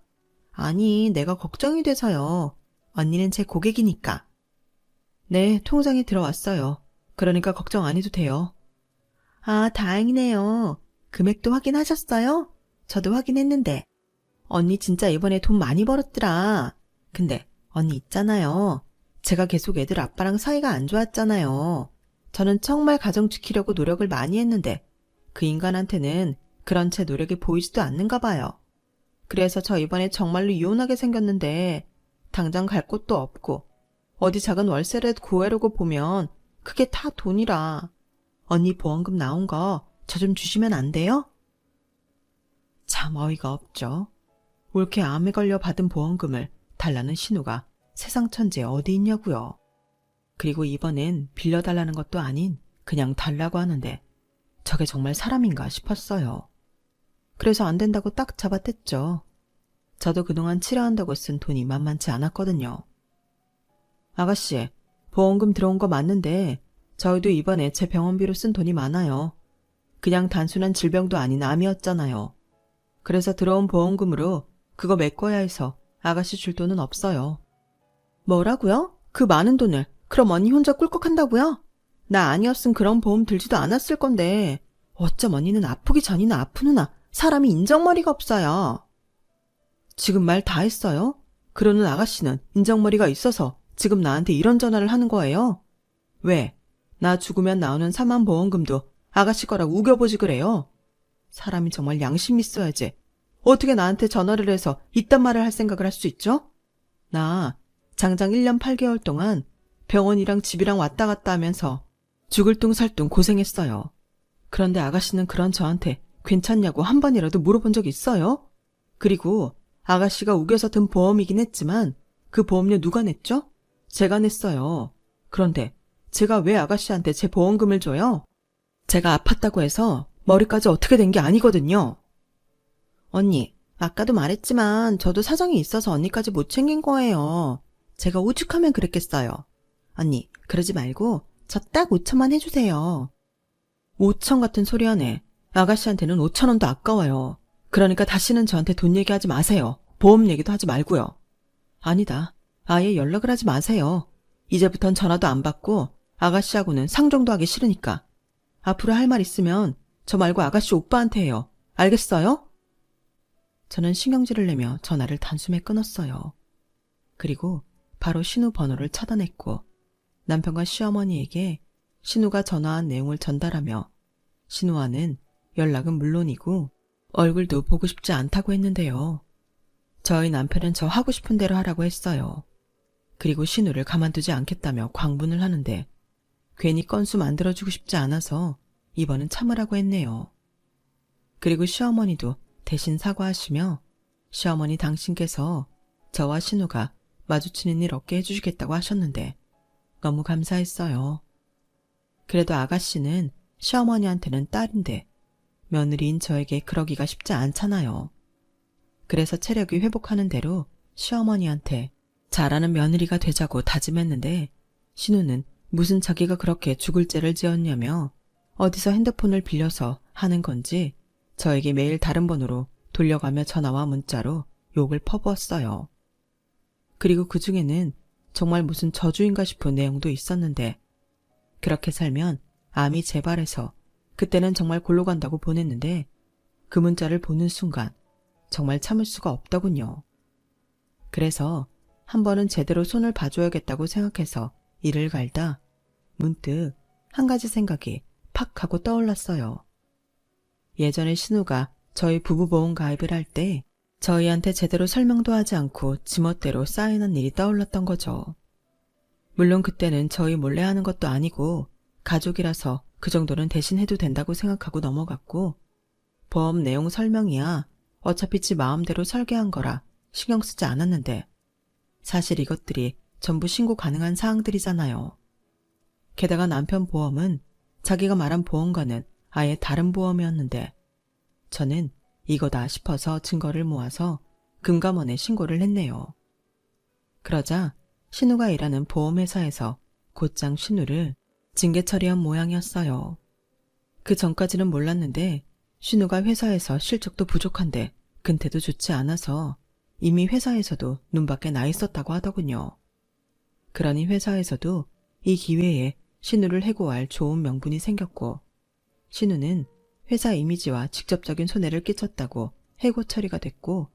S1: 아니, 내가 걱정이 돼서요. 언니는 제 고객이니까. 네, 통장에 들어왔어요. 그러니까 걱정 안 해도 돼요. 아, 다행이네요. 금액도 확인하셨어요? 저도 확인했는데. 언니 진짜 이번에 돈 많이 벌었더라. 근데 언니 있잖아요. 제가 계속 애들 아빠랑 사이가 안 좋았잖아요. 저는 정말 가정 지키려고 노력을 많이 했는데 그 인간한테는 그런 제 노력이 보이지도 않는가 봐요. 그래서 저 이번에 정말로 이혼하게 생겼는데 당장 갈 곳도 없고 어디 작은 월세를 구하려고 보면 그게 다 돈이라. 언니 보험금 나온 거 저 좀 주시면 안 돼요? 참 어이가 없죠. 올케 암에 걸려 받은 보험금을 달라는 신우가 세상 천지에 어디 있냐고요. 그리고 이번엔 빌려달라는 것도 아닌 그냥 달라고 하는데 저게 정말 사람인가 싶었어요. 그래서 안 된다고 딱 잡아댔죠. 저도 그동안 치료한다고 쓴 돈이 만만치 않았거든요. 아가씨, 보험금 들어온 거 맞는데 저희도 이번에 제 병원비로 쓴 돈이 많아요. 그냥 단순한 질병도 아닌 암이었잖아요. 그래서 들어온 보험금으로 그거 메꿔야 해서 아가씨 줄 돈은 없어요. 뭐라고요? 그 많은 돈을 그럼 언니 혼자 꿀꺽한다고요? 나 아니었음 그런 보험 들지도 않았을 건데 어쩜 언니는 아프기 전이나 아픈 후나 사람이 인정머리가 없어요. 지금 말 다 했어요? 그러는 아가씨는 인정머리가 있어서 지금 나한테 이런 전화를 하는 거예요? 왜? 나 죽으면 나오는 사망보험금도 아가씨 거라고 우겨보지 그래요? 사람이 정말 양심 있어야지. 어떻게 나한테 전화를 해서 이딴 말을 할 생각을 할 수 있죠? 나 장장 1년 8개월 동안 병원이랑 집이랑 왔다 갔다 하면서 죽을 둥 살 둥 고생했어요. 그런데 아가씨는 그런 저한테 괜찮냐고 한 번이라도 물어본 적 있어요? 그리고 아가씨가 우겨서 든 보험이긴 했지만 그 보험료 누가 냈죠? 제가 냈어요. 그런데 제가 왜 아가씨한테 제 보험금을 줘요? 제가 아팠다고 해서 머리까지 어떻게 된 게 아니거든요. 언니, 아까도 말했지만 저도 사정이 있어서 언니까지 못 챙긴 거예요. 제가 오죽하면 그랬겠어요. 언니, 그러지 말고 저 딱 5천만 해주세요. 5천 같은 소리 하네. 아가씨한테는 5천 원도 아까워요. 그러니까 다시는 저한테 돈 얘기하지 마세요. 보험 얘기도 하지 말고요. 아니다. 아예 연락을 하지 마세요. 이제부턴 전화도 안 받고 아가씨하고는 상종도 하기 싫으니까. 앞으로 할 말 있으면 저 말고 아가씨 오빠한테 해요. 알겠어요? 저는 신경질을 내며 전화를 단숨에 끊었어요. 그리고 바로 신우 번호를 차단했고 남편과 시어머니에게 신우가 전화한 내용을 전달하며 신우와는 연락은 물론이고 얼굴도 보고 싶지 않다고 했는데요. 저희 남편은 저 하고 싶은 대로 하라고 했어요. 그리고 신우를 가만두지 않겠다며 광분을 하는데 괜히 건수 만들어주고 싶지 않아서 이번은 참으라고 했네요. 그리고 시어머니도 대신 사과하시며 시어머니 당신께서 저와 신우가 마주치는 일 없게 해주시겠다고 하셨는데 너무 감사했어요. 그래도 아가씨는 시어머니한테는 딸인데 며느리인 저에게 그러기가 쉽지 않잖아요. 그래서 체력이 회복하는 대로 시어머니한테 잘하는 며느리가 되자고 다짐했는데 신우는 무슨 자기가 그렇게 죽을 죄를 지었냐며 어디서 핸드폰을 빌려서 하는 건지 저에게 매일 다른 번호로 돌려가며 전화와 문자로 욕을 퍼부었어요. 그리고 그 중에는 정말 무슨 저주인가 싶은 내용도 있었는데 그렇게 살면 암이 재발해서 그때는 정말 골로 간다고 보냈는데 그 문자를 보는 순간 정말 참을 수가 없더군요. 그래서 한 번은 제대로 손을 봐줘야겠다고 생각해서 이를 갈다 문득 한 가지 생각이 팍 하고 떠올랐어요. 예전에 신우가 저희 부부보험 가입을 할 때 저희한테 제대로 설명도 하지 않고 지멋대로 사인한 일이 떠올랐던 거죠. 물론 그때는 저희 몰래 하는 것도 아니고 가족이라서 그 정도는 대신 해도 된다고 생각하고 넘어갔고, 보험 내용 설명이야 어차피 지 마음대로 설계한 거라 신경 쓰지 않았는데, 사실 이것들이 전부 신고 가능한 사항들이잖아요. 게다가 남편 보험은 자기가 말한 보험과는 아예 다른 보험이었는데, 저는 이거다 싶어서 증거를 모아서 금감원에 신고를 했네요. 그러자 신우가 일하는 보험회사에서 곧장 신우를 징계 처리한 모양이었어요. 그 전까지는 몰랐는데 신우가 회사에서 실적도 부족한데 근태도 좋지 않아서 이미 회사에서도 눈밖에 나 있었다고 하더군요. 그러니 회사에서도 이 기회에 신우를 해고할 좋은 명분이 생겼고, 신우는 회사 이미지와 직접적인 손해를 끼쳤다고 해고 처리가 됐고,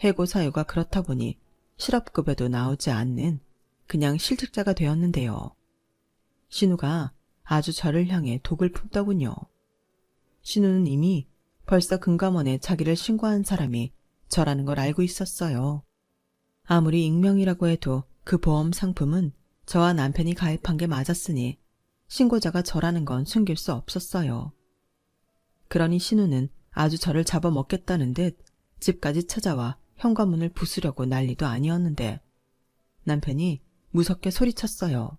S1: 해고 사유가 그렇다 보니 실업급여도 나오지 않는 그냥 실직자가 되었는데요. 신우가 아주 저를 향해 독을 품더군요. 신우는 이미 벌써 금감원에 자기를 신고한 사람이 저라는 걸 알고 있었어요. 아무리 익명이라고 해도 그 보험 상품은 저와 남편이 가입한 게 맞았으니 신고자가 저라는 건 숨길 수 없었어요. 그러니 신우는 아주 저를 잡아먹겠다는 듯 집까지 찾아와 현관문을 부수려고 난리도 아니었는데, 남편이 무섭게 소리쳤어요.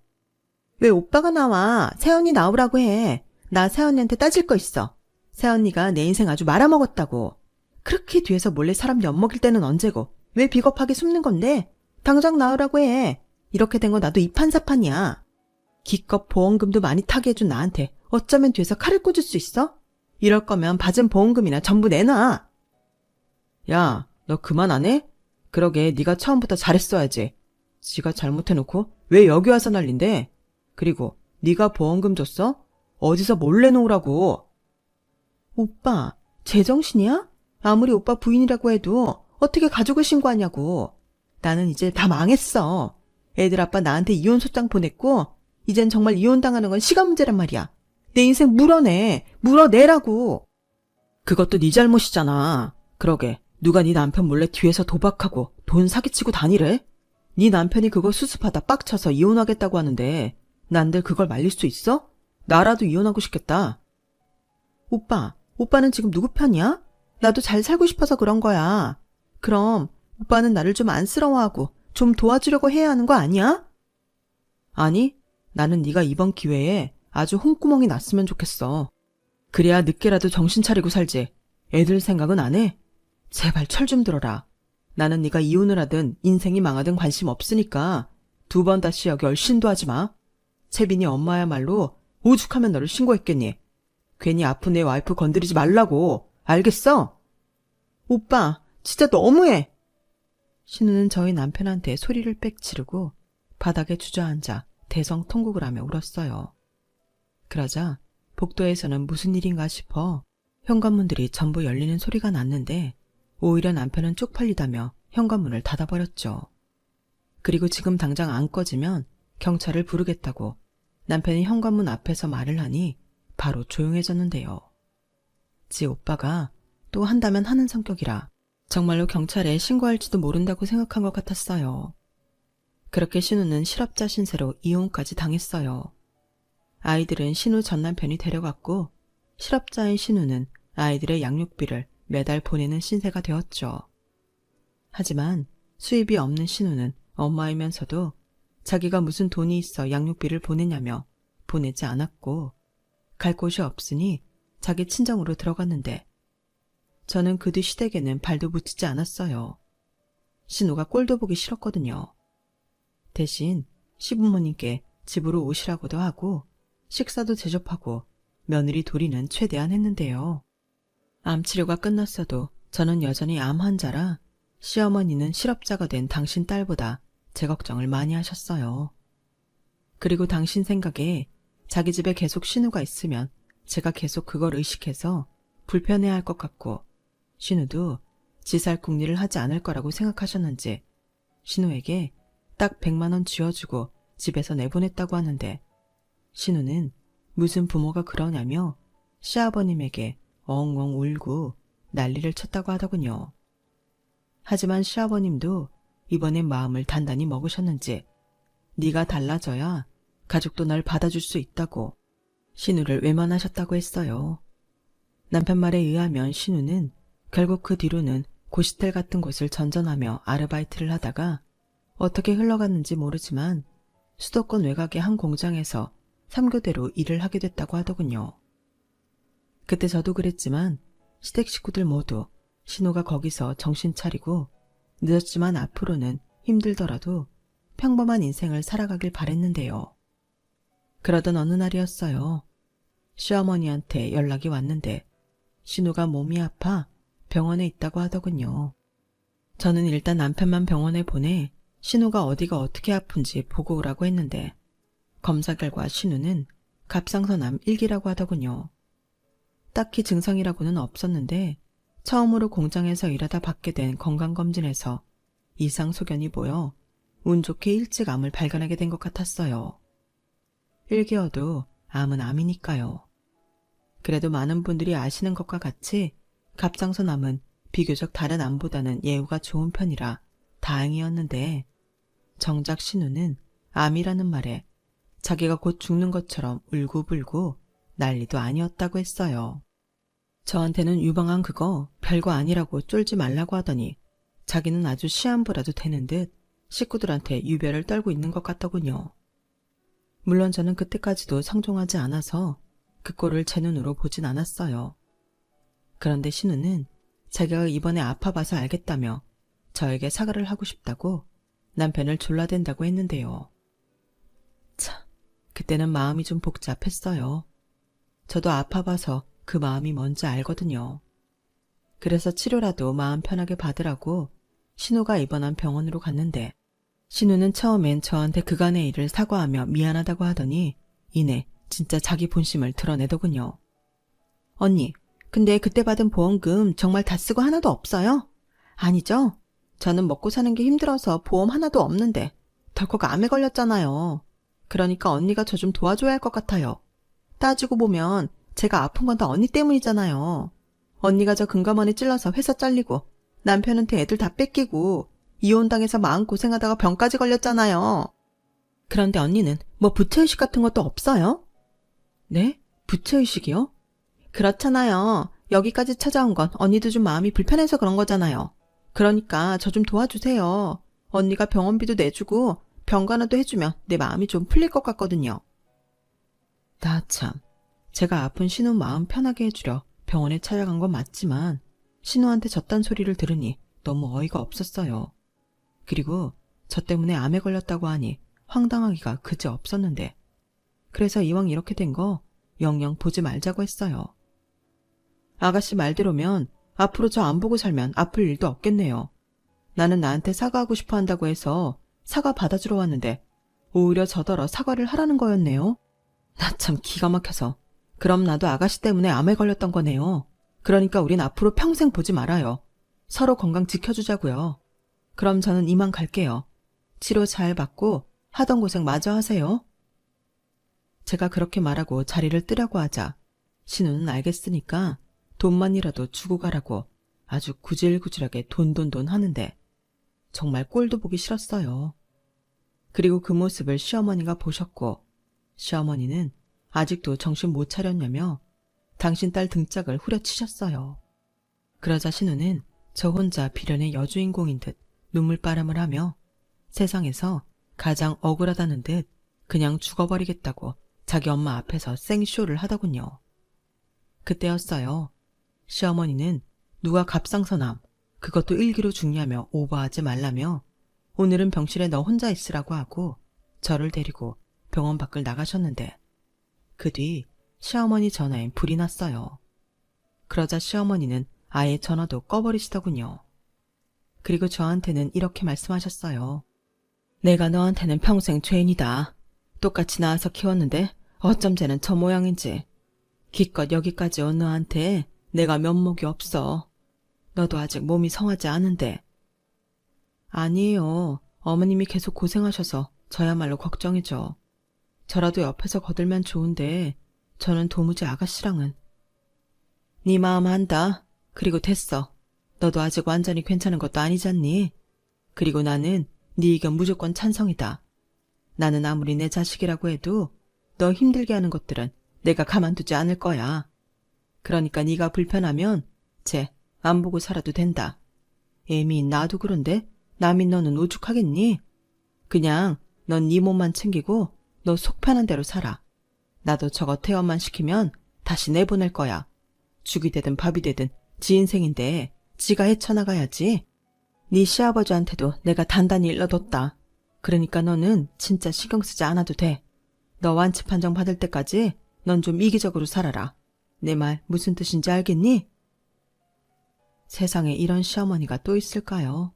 S1: 왜 오빠가 나와? 새언니 나오라고 해. 나 새언니한테 따질 거 있어. 새언니가 내 인생 아주 말아먹었다고. 그렇게 뒤에서 몰래 사람 엿먹일 때는 언제고 왜 비겁하게 숨는 건데? 당장 나오라고 해. 이렇게 된 거 나도 이판사판이야. 기껏 보험금도 많이 타게 해준 나한테 어쩌면 뒤에서 칼을 꽂을 수 있어? 이럴 거면 받은 보험금이나 전부 내놔. 야, 너 그만 안 해? 그러게 네가 처음부터 잘했어야지. 지가 잘못해놓고 왜 여기 와서 난린데? 그리고 네가 보험금 줬어? 어디서 몰래 놓으라고. 오빠, 제정신이야? 아무리 오빠 부인이라고 해도 어떻게 가족을 신고하냐고. 나는 이제 다 망했어. 애들 아빠 나한테 이혼 소장 보냈고, 이젠 정말 이혼당하는 건 시간 문제란 말이야. 내 인생 물어내라고. 그것도 네 잘못이잖아. 그러게 누가 네 남편 몰래 뒤에서 도박하고 돈 사기치고 다니래? 네 남편이 그거 수습하다 빡쳐서 이혼하겠다고 하는데 난들 그걸 말릴 수 있어? 나라도 이혼하고 싶겠다. 오빠는 지금 누구 편이야? 나도 잘 살고 싶어서 그런 거야. 그럼 오빠는 나를 좀 안쓰러워하고 좀 도와주려고 해야 하는 거 아니야? 아니, 나는 네가 이번 기회에 아주 홍구멍이 났으면 좋겠어. 그래야 늦게라도 정신 차리고 살지. 애들 생각은 안 해? 제발 철 좀 들어라. 나는 네가 이혼을 하든 인생이 망하든 관심 없으니까 두 번 다시 여기 얼씬도 하지 마. 채빈이 엄마야말로 오죽하면 너를 신고했겠니. 괜히 아픈 내 와이프 건드리지 말라고. 알겠어? 오빠, 진짜 너무해. 신우는 저희 남편한테 소리를 빽 지르고 바닥에 주저앉아 대성통곡을 하며 울었어요. 그러자 복도에서는 무슨 일인가 싶어 현관문들이 전부 열리는 소리가 났는데, 오히려 남편은 쪽팔리다며 현관문을 닫아버렸죠. 그리고 지금 당장 안 꺼지면 경찰을 부르겠다고 남편이 현관문 앞에서 말을 하니 바로 조용해졌는데요. 지 오빠가 또 한다면 하는 성격이라 정말로 경찰에 신고할지도 모른다고 생각한 것 같았어요. 그렇게 신우는 실업자 신세로 이혼까지 당했어요. 아이들은 신우 전 남편이 데려갔고, 실업자인 신우는 아이들의 양육비를 매달 보내는 신세가 되었죠. 하지만 수입이 없는 신우는 엄마이면서도 자기가 무슨 돈이 있어 양육비를 보내냐며 보내지 않았고, 갈 곳이 없으니 자기 친정으로 들어갔는데, 저는 그 뒤 시댁에는 발도 붙이지 않았어요. 신우가 꼴도 보기 싫었거든요. 대신 시부모님께 집으로 오시라고도 하고 식사도 대접하고 며느리 도리는 최대한 했는데요. 암 치료가 끝났어도 저는 여전히 암 환자라 시어머니는 실업자가 된 당신 딸보다 제 걱정을 많이 하셨어요. 그리고 당신 생각에 자기 집에 계속 신우가 있으면 제가 계속 그걸 의식해서 불편해할 것 같고 신우도 지살궁리를 하지 않을 거라고 생각하셨는지 신우에게 딱 100만 원 쥐어주고 집에서 내보냈다고 하는데 신우는 무슨 부모가 그러냐며 시아버님에게 엉엉 울고 난리를 쳤다고 하더군요. 하지만 시아버님도 이번엔 마음을 단단히 먹으셨는지 네가 달라져야 가족도 널 받아줄 수 있다고 신우를 외면하셨다고 했어요. 남편 말에 의하면 신우는 결국 그 뒤로는 고시텔 같은 곳을 전전하며 아르바이트를 하다가 어떻게 흘러갔는지 모르지만 수도권 외곽의 한 공장에서 3교대로 일을 하게 됐다고 하더군요. 그때 저도 그랬지만 시댁 식구들 모두 신우가 거기서 정신 차리고 늦었지만 앞으로는 힘들더라도 평범한 인생을 살아가길 바랬는데요. 그러던 어느 날이었어요. 시어머니한테 연락이 왔는데 신우가 몸이 아파 병원에 있다고 하더군요. 저는 일단 남편만 병원에 보내 신우가 어디가 어떻게 아픈지 보고 오라고 했는데 검사 결과 신우는 갑상선암 1기라고 하더군요. 딱히 증상이라고는 없었는데 처음으로 공장에서 일하다 받게 된 건강검진에서 이상 소견이 보여 운 좋게 일찍 암을 발견하게 된 것 같았어요. 1기여도 암은 암이니까요. 그래도 많은 분들이 아시는 것과 같이 갑상선암은 비교적 다른 암보다는 예후가 좋은 편이라 다행이었는데 정작 신우는 암이라는 말에 자기가 곧 죽는 것처럼 울고불고 난리도 아니었다고 했어요. 저한테는 유방암 그거 별거 아니라고 쫄지 말라고 하더니 자기는 아주 시한부라도 되는 듯 식구들한테 유별을 떨고 있는 것 같더군요. 물론 저는 그때까지도 상종하지 않아서 그 꼴을 제 눈으로 보진 않았어요. 그런데 신우는 자기가 이번에 아파봐서 알겠다며 저에게 사과를 하고 싶다고 남편을 졸라댄다고 했는데요. 참, 그때는 마음이 좀 복잡했어요. 저도 아파봐서 그 마음이 뭔지 알거든요. 그래서 치료라도 마음 편하게 받으라고 신우가 입원한 병원으로 갔는데 신우는 처음엔 저한테 그간의 일을 사과하며 미안하다고 하더니 이내 진짜 자기 본심을 드러내더군요. 언니, 근데 그때 받은 보험금 정말 다 쓰고 하나도 없어요? 아니죠? 저는 먹고 사는 게 힘들어서 보험 하나도 없는데 덜컥 암에 걸렸잖아요. 그러니까 언니가 저 좀 도와줘야 할 것 같아요. 따지고 보면 제가 아픈 건 다 언니 때문이잖아요. 언니가 저 금감원에 찔러서 회사 잘리고 남편한테 애들 다 뺏기고 이혼당해서 마음고생하다가 병까지 걸렸잖아요. 그런데 언니는 뭐 부채의식 같은 것도 없어요? 네? 부채의식이요? 그렇잖아요. 여기까지 찾아온 건 언니도 좀 마음이 불편해서 그런 거잖아요. 그러니까 저 좀 도와주세요. 언니가 병원비도 내주고 병간호도 해주면 내 마음이 좀 풀릴 것 같거든요. 나 참, 제가 아픈 신우 마음 편하게 해주려 병원에 찾아간 건 맞지만 신우한테 저딴 소리를 들으니 너무 어이가 없었어요. 그리고 저 때문에 암에 걸렸다고 하니 황당하기가 그지 없었는데 그래서 이왕 이렇게 된 거 영영 보지 말자고 했어요. 아가씨 말대로면 앞으로 저 안 보고 살면 아플 일도 없겠네요. 나는 나한테 사과하고 싶어 한다고 해서 사과 받아주러 왔는데 오히려 저더러 사과를 하라는 거였네요. 나 참 기가 막혀서. 그럼 나도 아가씨 때문에 암에 걸렸던 거네요. 그러니까 우린 앞으로 평생 보지 말아요. 서로 건강 지켜주자고요. 그럼 저는 이만 갈게요. 치료 잘 받고 하던 고생 마저 하세요. 제가 그렇게 말하고 자리를 뜨려고 하자 신우는 알겠으니까 돈만이라도 주고 가라고 아주 구질구질하게 돈돈돈 하는데 정말 꼴도 보기 싫었어요. 그리고 그 모습을 시어머니가 보셨고 시어머니는 아직도 정신 못 차렸냐며 당신 딸 등짝을 후려치셨어요. 그러자 신우는 저 혼자 비련의 여주인공인 듯 눈물바람을 하며 세상에서 가장 억울하다는 듯 그냥 죽어버리겠다고 자기 엄마 앞에서 생쇼를 하더군요. 그때였어요. 시어머니는 누가 갑상선암, 그것도 1기로 죽냐며 오버하지 말라며 오늘은 병실에 너 혼자 있으라고 하고 저를 데리고 병원 밖을 나가셨는데 그 뒤 시어머니 전화엔 불이 났어요. 그러자 시어머니는 아예 전화도 꺼버리시더군요. 그리고 저한테는 이렇게 말씀하셨어요. 내가 너한테는 평생 죄인이다. 똑같이 낳아서 키웠는데 어쩜 쟤는 저 모양인지. 기껏 여기까지 온 너한테 내가 면목이 없어. 너도 아직 몸이 성하지 않은데. 아니에요. 어머님이 계속 고생하셔서 저야말로 걱정이죠. 저라도 옆에서 거들면 좋은데 저는 도무지 아가씨랑은. 네 마음 안다. 그리고 됐어. 너도 아직 완전히 괜찮은 것도 아니잖니. 그리고 나는 네 의견 무조건 찬성이다. 나는 아무리 내 자식이라고 해도 너 힘들게 하는 것들은 내가 가만두지 않을 거야. 그러니까 네가 불편하면 쟤 안 보고 살아도 된다. 애미인 나도 그런데 남인 너는 오죽하겠니? 그냥 넌 네 몸만 챙기고 너 속 편한 대로 살아. 나도 저거 퇴원만 시키면 다시 내보낼 거야. 죽이 되든 밥이 되든 지 인생인데 지가 헤쳐나가야지. 네 시아버지한테도 내가 단단히 일러뒀다. 그러니까 너는 진짜 신경 쓰지 않아도 돼. 너 완치 판정 받을 때까지 넌 좀 이기적으로 살아라. 내 말 무슨 뜻인지 알겠니? 세상에 이런 시어머니가 또 있을까요?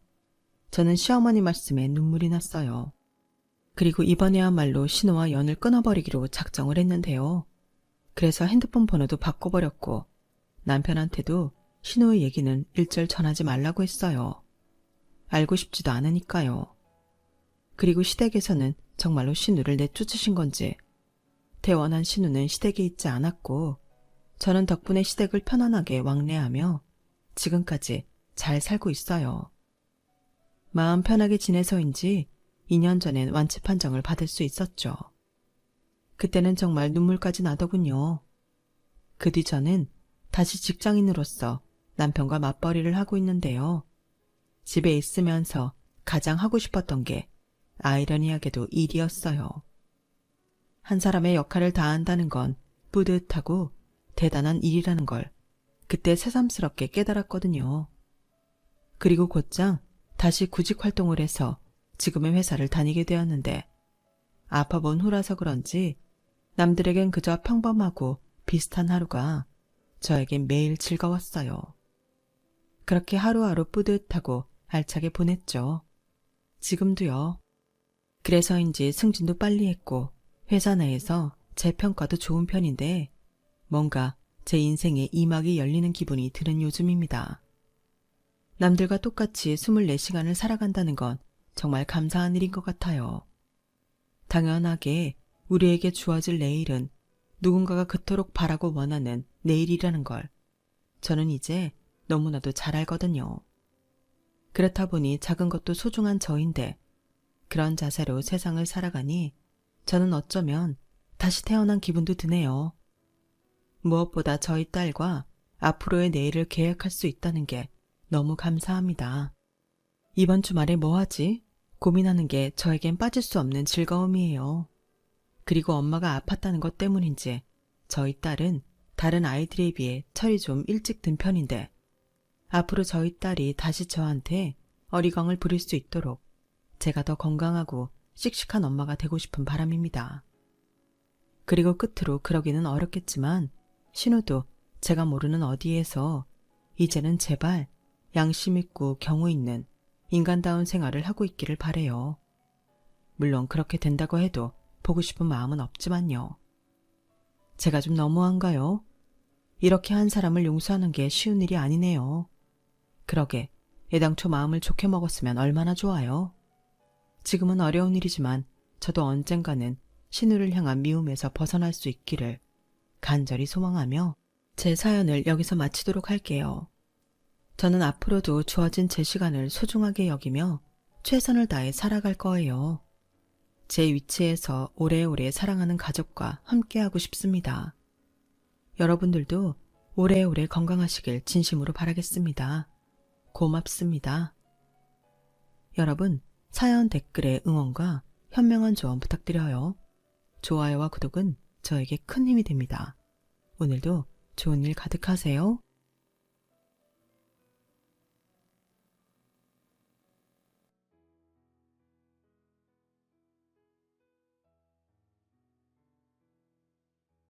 S1: 저는 시어머니 말씀에 눈물이 났어요. 그리고 이번에야말로 신우와 연을 끊어버리기로 작정을 했는데요. 그래서 핸드폰 번호도 바꿔버렸고 남편한테도 신우의 얘기는 일절 전하지 말라고 했어요. 알고 싶지도 않으니까요. 그리고 시댁에서는 정말로 신우를 내쫓으신 건지 퇴원한 신우는 시댁에 있지 않았고 저는 덕분에 시댁을 편안하게 왕래하며 지금까지 잘 살고 있어요. 마음 편하게 지내서인지 2년 전엔 완치 판정을 받을 수 있었죠. 그때는 정말 눈물까지 나더군요. 그 뒤 저는 다시 직장인으로서 남편과 맞벌이를 하고 있는데요. 집에 있으면서 가장 하고 싶었던 게 아이러니하게도 일이었어요. 한 사람의 역할을 다한다는 건 뿌듯하고 대단한 일이라는 걸 그때 새삼스럽게 깨달았거든요. 그리고 곧장 다시 구직 활동을 해서 지금의 회사를 다니게 되었는데 아파본 후라서 그런지 남들에겐 그저 평범하고 비슷한 하루가 저에겐 매일 즐거웠어요. 그렇게 하루하루 뿌듯하고 알차게 보냈죠. 지금도요. 그래서인지 승진도 빨리 했고 회사 내에서 제 평가도 좋은 편인데 뭔가 제 인생의 이막이 열리는 기분이 드는 요즘입니다. 남들과 똑같이 24시간을 살아간다는 건 정말 감사한 일인 것 같아요. 당연하게 우리에게 주어질 내일은 누군가가 그토록 바라고 원하는 내일이라는 걸 저는 이제 너무나도 잘 알거든요. 그렇다 보니 작은 것도 소중한 저인데 그런 자세로 세상을 살아가니 저는 어쩌면 다시 태어난 기분도 드네요. 무엇보다 저희 딸과 앞으로의 내일을 계획할 수 있다는 게 너무 감사합니다. 이번 주말에 뭐 하지? 고민하는 게 저에겐 빠질 수 없는 즐거움이에요. 그리고 엄마가 아팠다는 것 때문인지 저희 딸은 다른 아이들에 비해 철이 좀 일찍 든 편인데 앞으로 저희 딸이 다시 저한테 어리광을 부릴 수 있도록 제가 더 건강하고 씩씩한 엄마가 되고 싶은 바람입니다. 그리고 끝으로 그러기는 어렵겠지만 신우도 제가 모르는 어디에서 이제는 제발 양심 있고 경우 있는 인간다운 생활을 하고 있기를 바래요. 물론 그렇게 된다고 해도 보고 싶은 마음은 없지만요. 제가 좀 너무한가요? 이렇게 한 사람을 용서하는 게 쉬운 일이 아니네요. 그러게 애당초 마음을 좋게 먹었으면 얼마나 좋아요. 지금은 어려운 일이지만 저도 언젠가는 신우를 향한 미움에서 벗어날 수 있기를 간절히 소망하며 제 사연을 여기서 마치도록 할게요. 저는 앞으로도 주어진 제 시간을 소중하게 여기며 최선을 다해 살아갈 거예요. 제 위치에서 오래오래 사랑하는 가족과 함께하고 싶습니다. 여러분들도 오래오래 건강하시길 진심으로 바라겠습니다. 고맙습니다. 여러분, 사연 댓글에 응원과 현명한 조언 부탁드려요. 좋아요와 구독은 저에게 큰 힘이 됩니다. 오늘도 좋은 일 가득하세요.